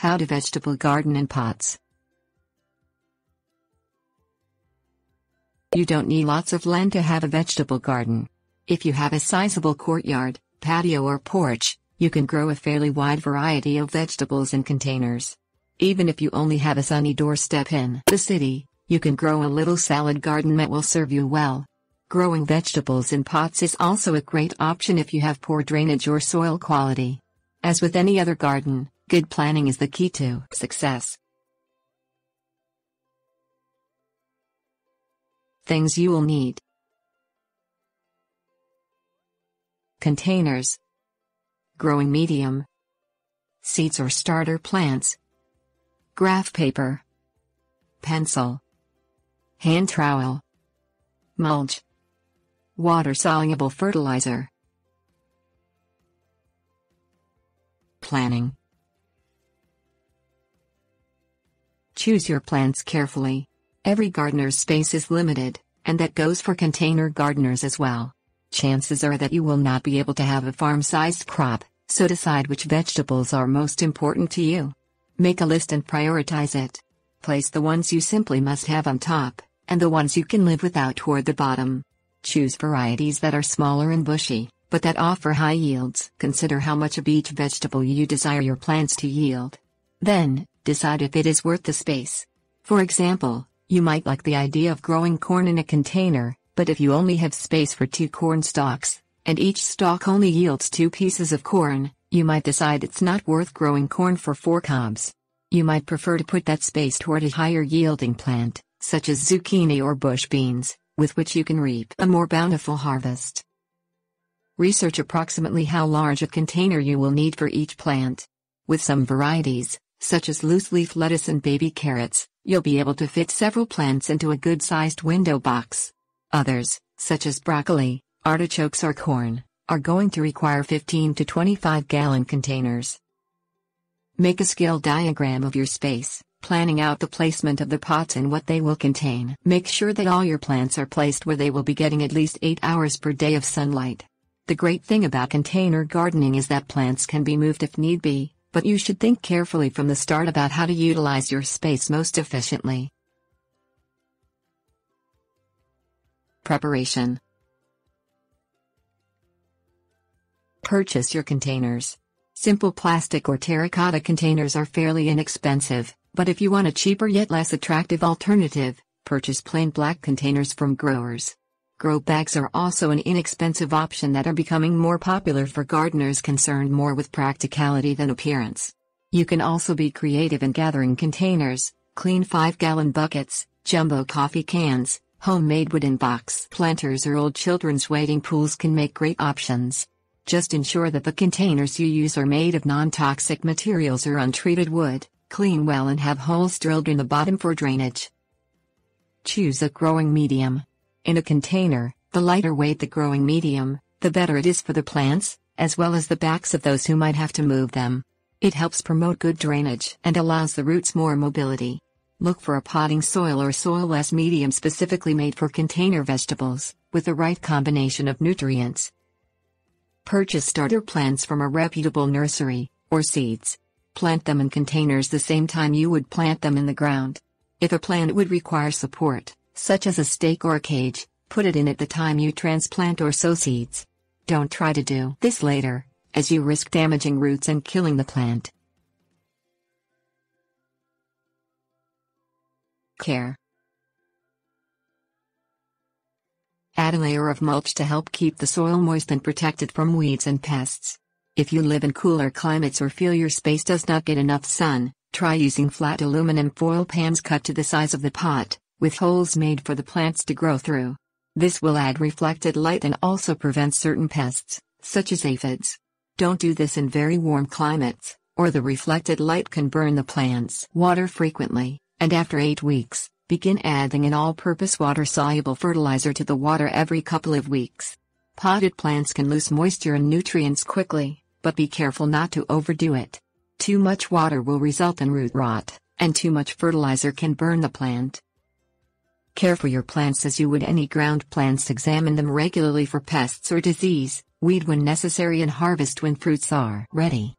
How to vegetable garden in pots. You don't need lots of land to have a vegetable garden. If you have a sizable courtyard, patio or porch, you can grow a fairly wide variety of vegetables in containers. Even if you only have a sunny doorstep in the city, you can grow a little salad garden that will serve you well. Growing vegetables in pots is also a great option if you have poor drainage or soil quality. As with any other garden, good planning is the key to success. Things you will need: containers, growing medium, seeds or starter plants, graph paper, pencil, hand trowel, mulch, water-soluble fertilizer. Planning. Choose your plants carefully. Every gardener's space is limited, and that goes for container gardeners as well. Chances are that you will not be able to have a farm-sized crop, so decide which vegetables are most important to you. Make a list and prioritize it. Place the ones you simply must have on top, and the ones you can live without toward the bottom. Choose varieties that are smaller and bushy, but that offer high yields. Consider how much of each vegetable you desire your plants to yield. Then, decide if it is worth the space. For example, you might like the idea of growing corn in a container, but if you only have space for 2 corn stalks, and each stalk only yields 2 pieces of corn, you might decide it's not worth growing corn for 4 cobs. You might prefer to put that space toward a higher yielding plant, such as zucchini or bush beans, with which you can reap a more bountiful harvest. Research approximately how large a container you will need for each plant. With some varieties, such as loose-leaf lettuce and baby carrots, you'll be able to fit several plants into a good-sized window box. Others, such as broccoli, artichokes or corn, are going to require 15 to 25-gallon containers. Make a skill diagram of your space, planning out the placement of the pots and what they will contain. Make sure that all your plants are placed where they will be getting at least 8 hours per day of sunlight. The great thing about container gardening is that plants can be moved if need be, but you should think carefully from the start about how to utilize your space most efficiently. Preparation. Purchase your containers. Simple plastic or terracotta containers are fairly inexpensive, but if you want a cheaper yet less attractive alternative, purchase plain black containers from growers. Grow bags are also an inexpensive option that are becoming more popular for gardeners concerned more with practicality than appearance. You can also be creative in gathering containers, clean 5-gallon buckets, jumbo coffee cans, homemade wooden box planters or old children's wading pools can make great options. Just ensure that the containers you use are made of non-toxic materials or untreated wood, clean well and have holes drilled in the bottom for drainage. Choose a growing medium. In a container, the lighter weight the growing medium, the better it is for the plants, as well as the backs of those who might have to move them. It helps promote good drainage and allows the roots more mobility. Look for a potting soil or soil-less medium specifically made for container vegetables, with the right combination of nutrients. Purchase starter plants from a reputable nursery, or seeds. Plant them in containers the same time you would plant them in the ground. If a plant would require support, such as a stake or a cage, put it in at the time you transplant or sow seeds. Don't try to do this later, as you risk damaging roots and killing the plant. Care. Add a layer of mulch to help keep the soil moist and protected from weeds and pests. If you live in cooler climates or feel your space does not get enough sun, try using flat aluminum foil pans cut to the size of the pot, with holes made for the plants to grow through. This will add reflected light and also prevent certain pests, such as aphids. Don't do this in very warm climates, or the reflected light can burn the plants. Water frequently, and after 8 weeks, begin adding an all-purpose water-soluble fertilizer to the water every couple of weeks. Potted plants can lose moisture and nutrients quickly, but be careful not to overdo it. Too much water will result in root rot, and too much fertilizer can burn the plant. Care for your plants as you would any ground plants. Examine them regularly for pests or disease, weed when necessary and harvest when fruits are ready.